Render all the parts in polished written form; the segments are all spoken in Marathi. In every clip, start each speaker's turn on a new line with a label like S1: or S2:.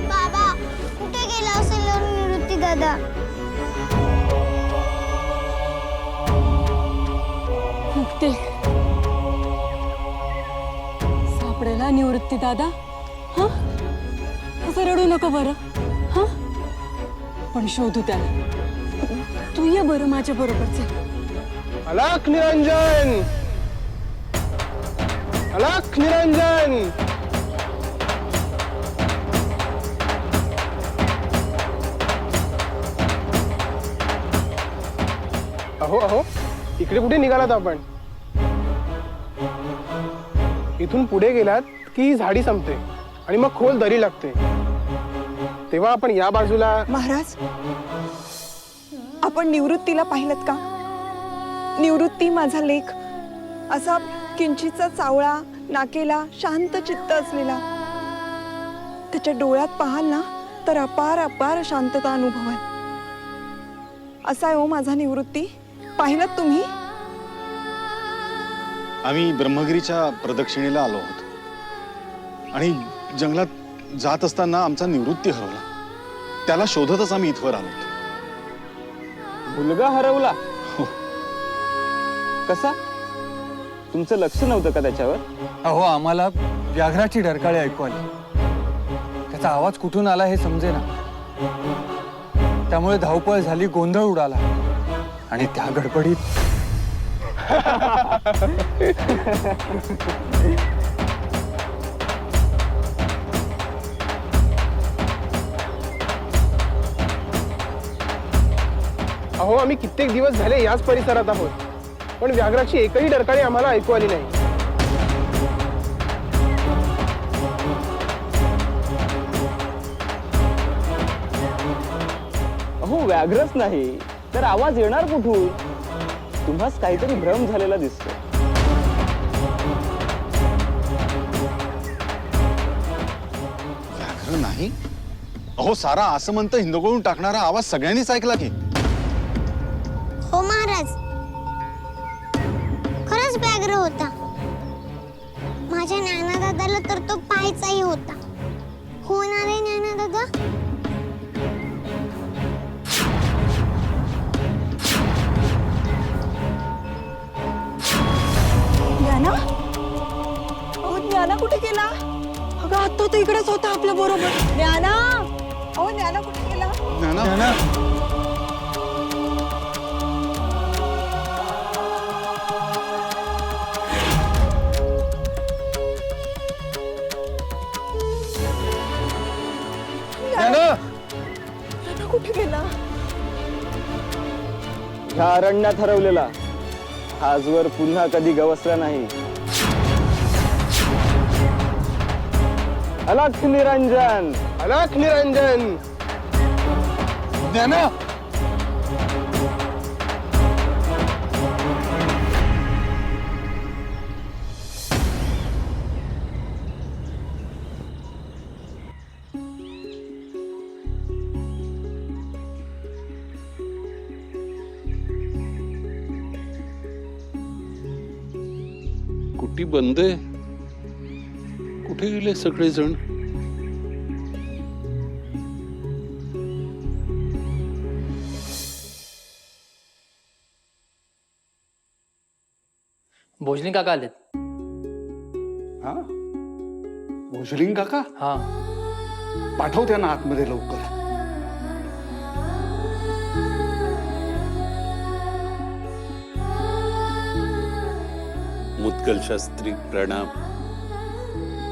S1: बाबा कुठे गेला असेल निवृत्ती दादा?
S2: मुक्ते सापडेला निवृत्ती दादा. हा असं रडू नको बरं. हा पण शोधू त्याला. तू ये बरं माझ्या बरोबरचे.
S3: अलख निरंजन, अलख निरंजन. अहो अहो, इकडे कुठे निघालात आपण? इथून पुढे गेलात की ही झाडी संपते आणि मग खोल दरी लागते. तेव्हा आपण या बाजूला.
S4: महाराज, आपण निवृत्तीला पाहिलत का? निवृत्ती माझा लेख, असा किंचितचा चावळा, नाकेला, शांत चित्त असलेला. त्याच्या डोळ्यात पाहाल ना तर अपार अपार शांतता अनुभवाल. असा आहे हो माझा निवृत्ती. पाहिलत तुम्ही?
S5: आम्ही ब्रह्मगिरीच्या प्रदक्षिणेला आलो आहोत आणि जंगलात जात असताना आमचा निवृत्ती हरवला. त्याला शोधतच आम्ही इथवर आलो.
S3: मुलगा हरवला?
S5: हो.
S3: कसा? तुमचं लक्ष नव्हतं का त्याच्यावर?
S6: अहो, आम्हाला व्याघ्राची डरकाळी ऐकू आली. त्याचा आवाज कुठून आला हे समजेना. त्यामुळे धावपळ झाली, गोंधळ उडाला आणि त्या गडबडीत
S3: अहो, आम्ही कित्येक दिवस झाले याच परिसरात आहोत, पण व्याघ्राची एकही डरकाळी आम्हाला ऐकू आली नाही.
S7: अहो, व्याघ्रच नाही तर आवाज येणार कुठून? तुम्हास काहीतरी भ्रम झालेला दिसतो.
S5: व्याघ्र नाही? अहो, सारा आसमंत हिंदोळून टाकणारा आवाज सगळ्यांनीच ऐकला की.
S1: हो महाराज, खरंच व्याघ्र होता. माझ्या नाना दादाला तर तो पाहायचाही होता. हो ना रे नाना दादा?
S4: ज्ञाना? अहो, ज्ञाना कुठे गेला?
S2: अगं आता तो इकडेच होता आपल्या बरोबर.
S4: ज्ञाना? अहो, ज्ञाना कुठे गेला?
S5: ज्ञाना,
S4: ज्ञाना कुठे गेला?
S7: ह्या अरण्यात हरवलेला आजवर पुन्हा कधी गवसला नाही. अलख निरंजन,
S3: अलख निरंजन.
S5: ज्ञाना.
S8: कुटी बंद आहे. कुठे गेले सगळेजण?
S9: भोजनी काका आलेत.
S10: हा, भोजलिंग काका
S9: हा,
S10: पाठव त्यांना आतमध्ये लवकर.
S8: मुद्गल शास्त्री प्रणाम.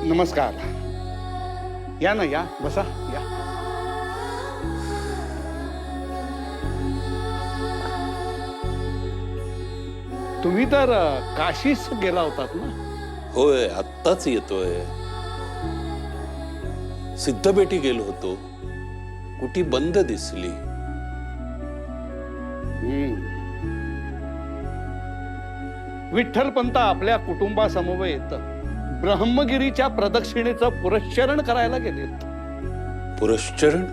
S10: नमस्कार. या ना, या, बसा, या. तुम्ही तर काशीस गेला होतात ना?
S8: होय, आत्ताच येतोय. सिद्धबेटी गेलो होतो. कुटी बंद दिसली.
S10: विठ्ठलपंत आपल्या कुटुंबासमवेत ब्रह्मगिरीच्या प्रदक्षिणेचं पुरश्चरण करायला गेलेत.
S8: पुरश्चरण?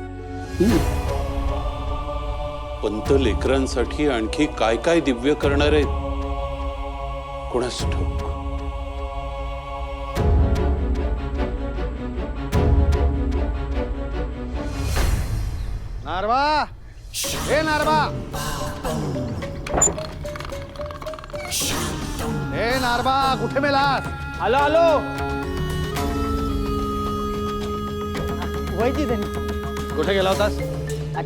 S8: पंत लेकरांसाठी आणखी काय काय दिव्य करणार आहेत कोणास ठाऊक.
S6: नारबा, ए नारबा, ए नारबा, कुठे मेलास?
S7: आलो आलो. व्हायची त्यांनी.
S6: कुठे गेला होतास?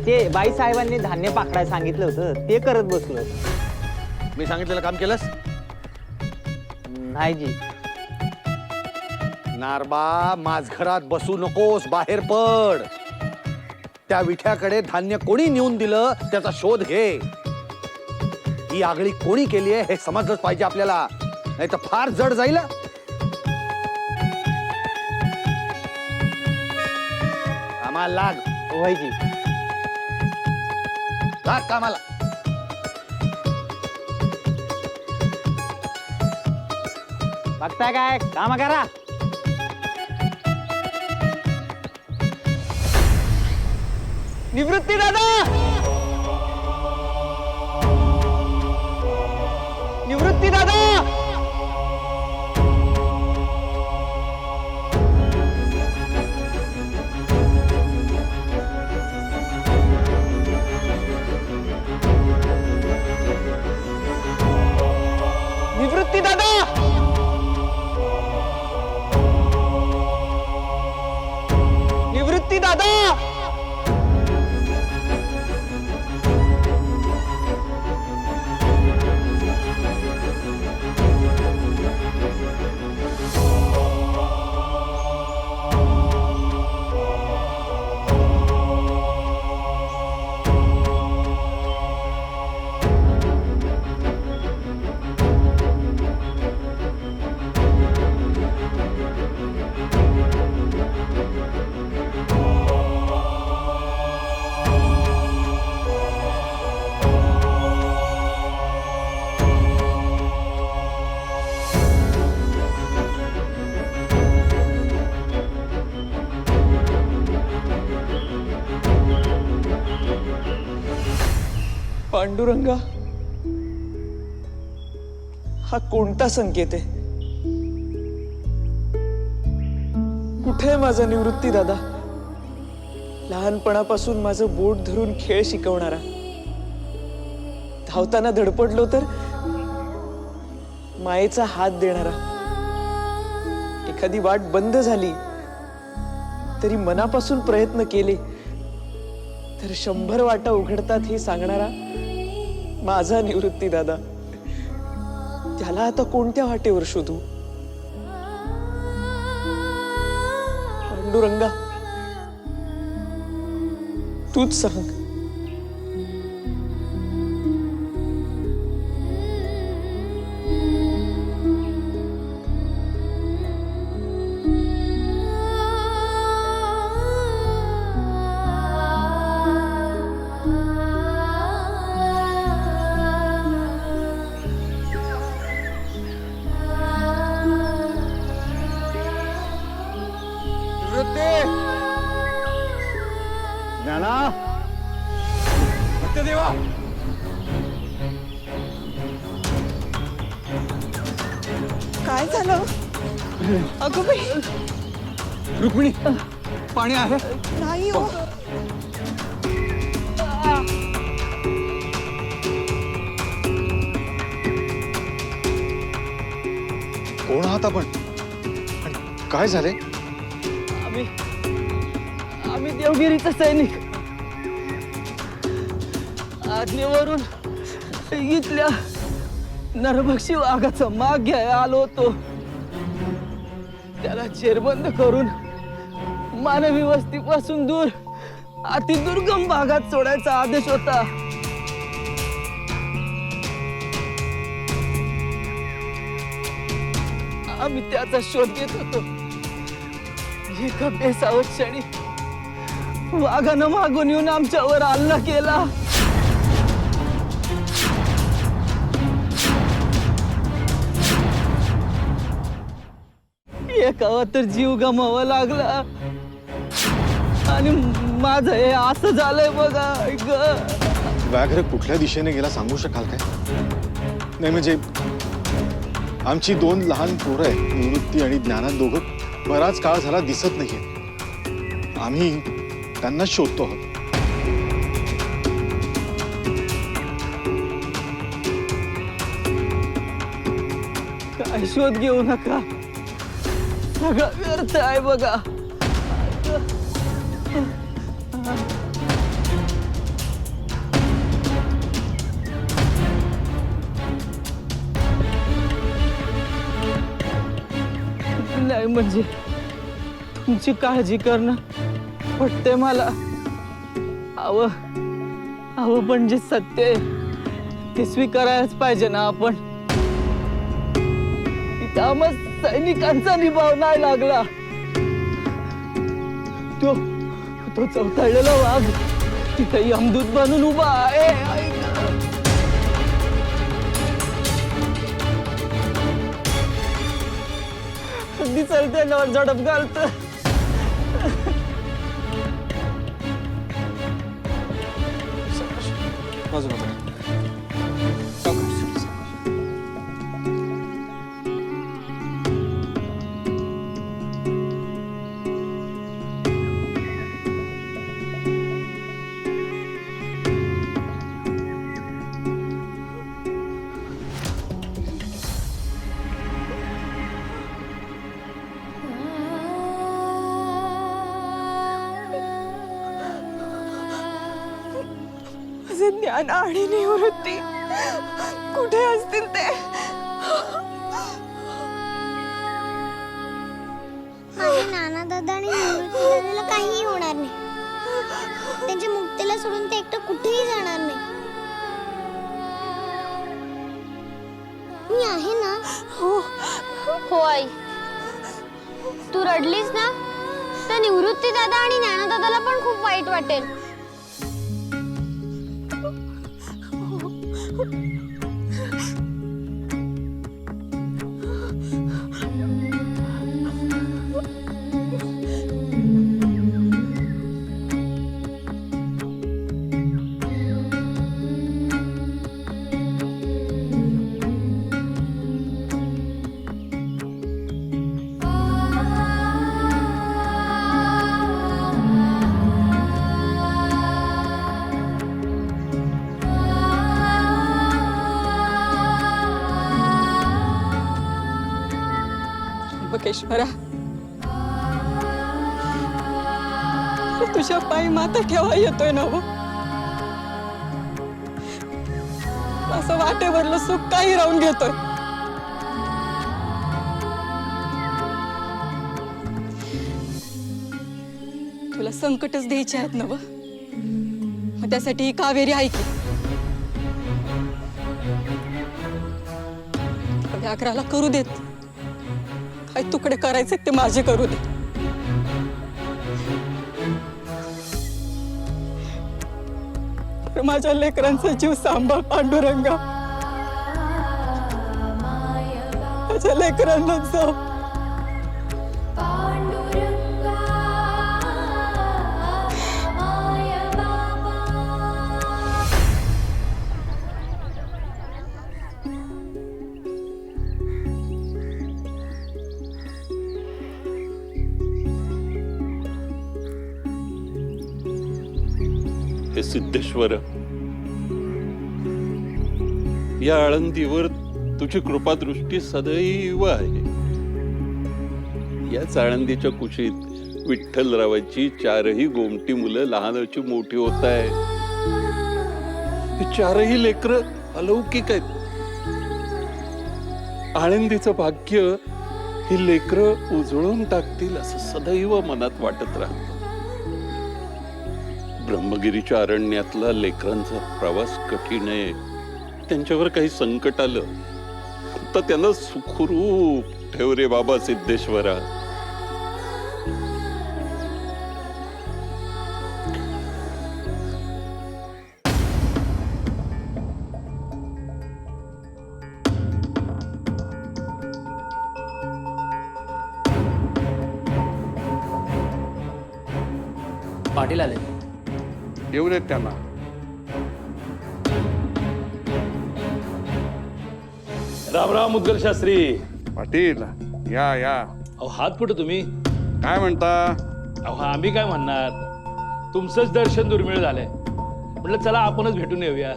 S7: ते बाई साहेबांनी धान्य पाकडाय सांगितलं होतं ते करत बसलो.
S6: मी सांगितलेलं काम केलंस?
S7: नाही जी.
S6: नारबा, माझघरात बसू नकोस, बाहेर पड. त्या विठ्याकडे धान्य कोणी नेऊन दिलं त्याचा शोध घे. ही आगळी कोणी केली आहे हे समजलंच पाहिजे आपल्याला, नाही तर फार जड जाईल. कामाला लाग.
S7: व्हायची.
S6: लाग कामाला.
S7: बघताय काय काम करा. निवृत्ती दादा, निवृत्ती दादा. निवृत्ती दादा, निवृत्ती दादा. पांडुरंगा, हा कोणता संकेत आहे? कुठे आहे माझा निवृत्ती दादा? लहानपणापासून माझं बोट धरून खेळ शिकवणारा, धावताना धडपडलो तर मायेचा हात देणारा, एखादी वाट बंद झाली तरी मनापासून प्रयत्न केले तर 100 वाटा उघडतात हे सांगणारा माझा निवृत्ती दादा. त्याला आता कोणत्या वाटेवर शोधू? पांडुरंगा, तूच सांग.
S6: ज्ञाना, सत्यदेवा,
S4: काय झालं? अगं बाई,
S6: रुक्मिणी, पाणी आहे?
S4: नाही हो.
S5: कोण आहात आपण? आणि काय झाले?
S7: आम्ही देवगिरीचा सैनिक. आज्ञेवरून इथल्या नरभक्षी वाघाचा माग घ्यायला आलो होतो. त्याला जेरबंद करून मानवी वस्तीपासून दूर अतिदुर्गम भागात सोडायचा आदेश होता. आम्ही त्याचा शोध घेत होतो. एका बेसावत क्षणी वाघानं मागून येऊन आमच्यावर हल्ला केला. एकावर तर जीव गमावा लागला आणि माझं हे असं झालंय बघा.
S5: व्याघ्र कुठल्या दिशेने गेला सांगू शकाल काय? नाही म्हणजे आमची 2 लहान पोरं आहेत, निवृत्ती आणि ज्ञाना. दोघं बराच काळ झाला दिसत नाहीये. आम्ही त्यांना शोधतो आहोत.
S7: काय शोध घेऊ नका, सगळं व्यर्थ आहे बघा. नाही म्हणजे तुमची काळजी करणं पटते मला. अव पण जे सत्य आहे ते स्वीकारायलाच पाहिजे ना आपण. इथं आम्हा सैनिकांचा निभाव नाही लागला. तो चौथळलेला वाघ तिथे यमदूत बनून उभा आहे. ऐक ना. दिसलते ना झडप घालत.
S4: माझे ज्ञान आणि निवृत्ती कुठे असतील ते?
S1: माझ्या नाना दादा आणि निवृत्ती दादाला काहीही होणार नाही. त्यांच्या मुक्तीला सोडून ते एकटं कुठेही जाणार नाही. मी आहे ना.
S9: हो आई, तू रडलीस ना तर निवृत्ती दादा आणि ज्ञाना दादाला पण खूप वाईट वाटेल.
S2: बकेश्वरा, तुझ्या पायी माता केव्हा येतोय ना हो. असं वाटेवरलं सुख काही राहून घेतोय. तुला संकटच द्यायचे आहेत ना व, मग त्यासाठी ही कावेरी आहे की. व्याघ्राला करू देत, काय तुकडे करायचे ते माझे करू दे. माझ्या लेकरांचा जीव सांभाळ पांडुरंगा. माझ्या लेकरांना जप.
S8: हे सिद्धेश्वर, या आळंदीवर तुझी कृपादृष्टी सदैव आहे. याच आळंदीच्या कुशीत विठ्ठलरावाची 4ही गोमटी मुलं लहानाची मोठी होत आहे. ही 4ही लेकर अलौकिक आहेत. आळंदीचं भाग्य ही लेकर उजळून टाकतील असं सदैव मनात वाटत राहतं. ब्रह्मगिरीच्या अरण्यातला लेकरांचा प्रवास कठीण आहे. त्यांच्यावर काही संकट आलं तर त्यांना सुखरूप ठेव रे बाबा सिद्धेश्वरा.
S11: पाटील आले.
S10: येऊ देत त्यांना.
S11: राम राम मुद्गल शास्त्री.
S10: पाटील या या.
S11: अहो हात पुढे तुम्ही.
S10: काय म्हणता?
S11: अहो आम्ही काय म्हणणार, तुमचंच दर्शन दुर्मिळ झालंय. म्हटलं चला आपणच भेटून येऊया.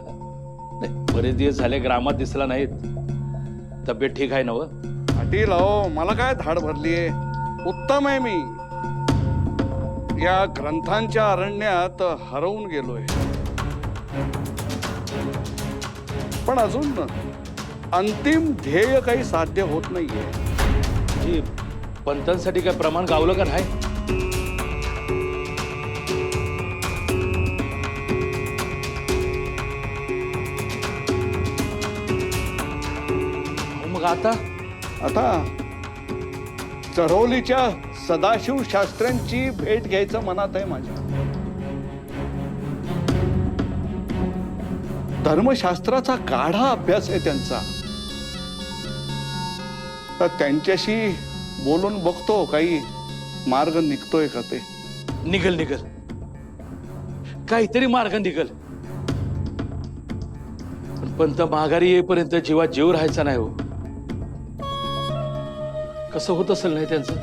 S11: नाही, बरेच दिवस झाले ग्रामात दिसला नाहीत. तब्येत ठीक आहे ना व?
S10: पाटील अहो मला काय धाड भरलीये, उत्तम आहे मी. या ग्रंथांच्या अरण्यात हरवून गेलोय, पण अजून अंतिम ध्येय काही साध्य होत नाहीये.
S11: जी पंतांसाठी काय प्रमाण गावलं का नाही? मग आता
S10: चरोलीच्या सदाशिव शास्त्र्यांची भेट घ्यायचं मनात आहे माझ्या. धर्मशास्त्राचा गाढा अभ्यास आहे त्यांचा. तर त्यांच्याशी बोलून बघतो काही मार्ग निघतोय का ते.
S11: निघल निघल, काहीतरी मार्ग निघल. पण पंत माघारी येईपर्यंत जीवात जीव राहायचा नाही हो. कसं होत असेल नाही त्यांचं?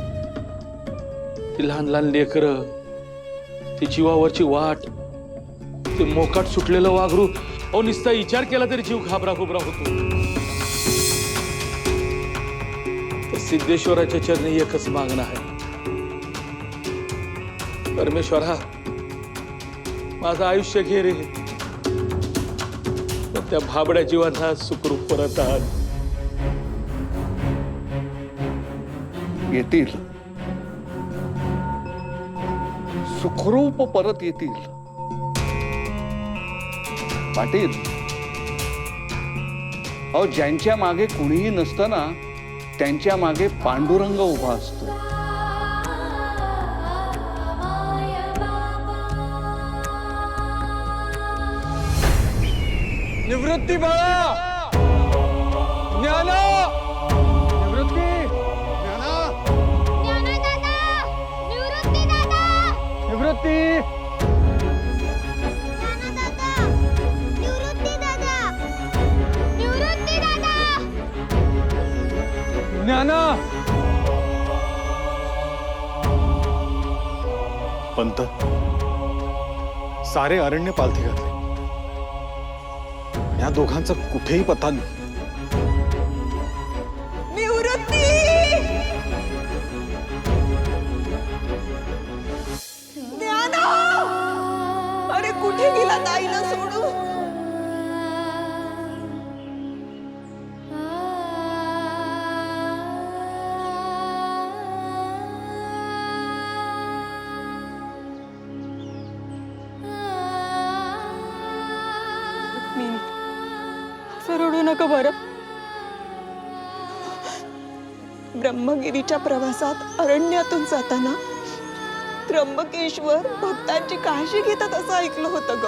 S11: ती लहान लहान लेकरं, ती जीवावरची वाट, ते मोकाट सुटलेलं वाघरू. अहो नुसता विचार केला तरी जीव घाबरा घुबरा होतो. तर सिद्धेश्वराच्या चरणी एकच मागणं आहे, परमेश्वरा माझं आयुष्य घे रे, पण त्या भाबड्या जीवांना सुखरूप परत आण.
S10: येतील, सुखरूप परत येतील. पाटील अहो ज्यांच्या मागे कुणीही नसतं ना, त्यांच्या मागे पांडुरंग उभा असतो.
S3: निवृत्ती बाळा, ज्ञाना, निवृत्ती, निवृत्ती. ज्ञाना.
S5: पंत सारे अरण्य पालथी घातले, या दोघांचा कुठेही पत्ता नाही.
S4: निवृत्ती, ज्ञाना, अरे कुठे गेला ताईला सोडू?
S2: असं रडू नका बरं.
S4: ब्रह्मगिरीच्या प्रवासात अरण्यातून जाताना त्र्यंबकेश्वर भक्तांची काळजी घेतात असं ऐकलं होतं ग.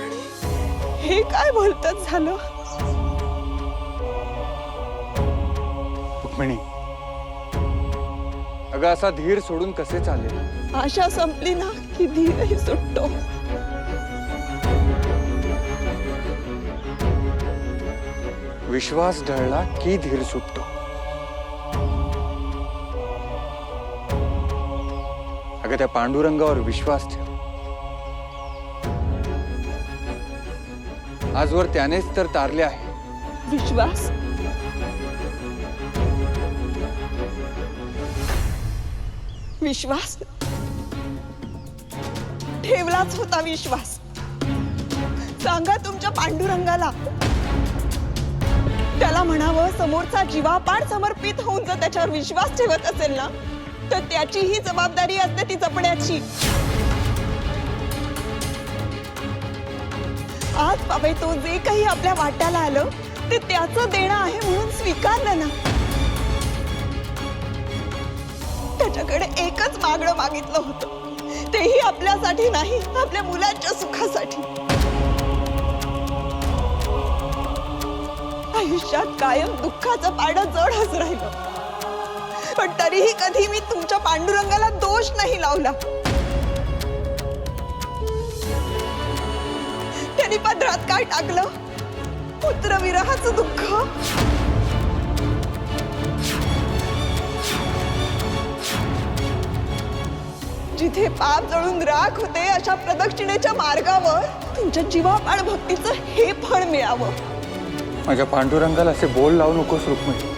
S4: आणि हे काय बोलतात झालं?
S3: रुक्मिणी, अगं असा धीर सोडून कसे चालेल?
S4: आशा संपली ना की धीरही सुटतो.
S3: विश्वास ढळला की धीर सुटतो. अगं त्या पांडुरंगावर विश्वास ठेव. आजवर त्यानेच तर तारले आहे.
S4: विश्वास, विश्वास ठेवलाच होता. विश्वास सांगा तुमच्या पांडुरंगाला, त्याला म्हणावं समोरचा जीवापाड समर्पित होऊन जर त्याच्यावर विश्वास ठेवत असेल ना, तर त्याची ही जबाबदारी असते ती जपण्याची. आज बाबा तो जे काही आपल्या वाट्याला आलं ते त्याचं देणं आहे म्हणून स्वीकारलं ना. त्याच्याकडे एकच मागणं मागितलं होतं, तेही आपल्यासाठी नाही, आपल्या मुलांच्या सुखासाठी. आयुष्यात कायम दुःखाचं पारडं जडच राहिलं, पण तरीही कधी मी तुमच्या पांडुरंगाला दोष नाही लावला. त्यांनी पदरात काय टाकलं? पुत्रविरहाचं दुःख. जिथे पाप जळून राख होते अशा प्रदक्षिणेच्या मार्गावर तुमच्या जीवापाड भक्तीचं हे फळ मिळावं.
S3: माझ्या पांडुरंगाला असे बोल लावू नकोस रुक्मिणी.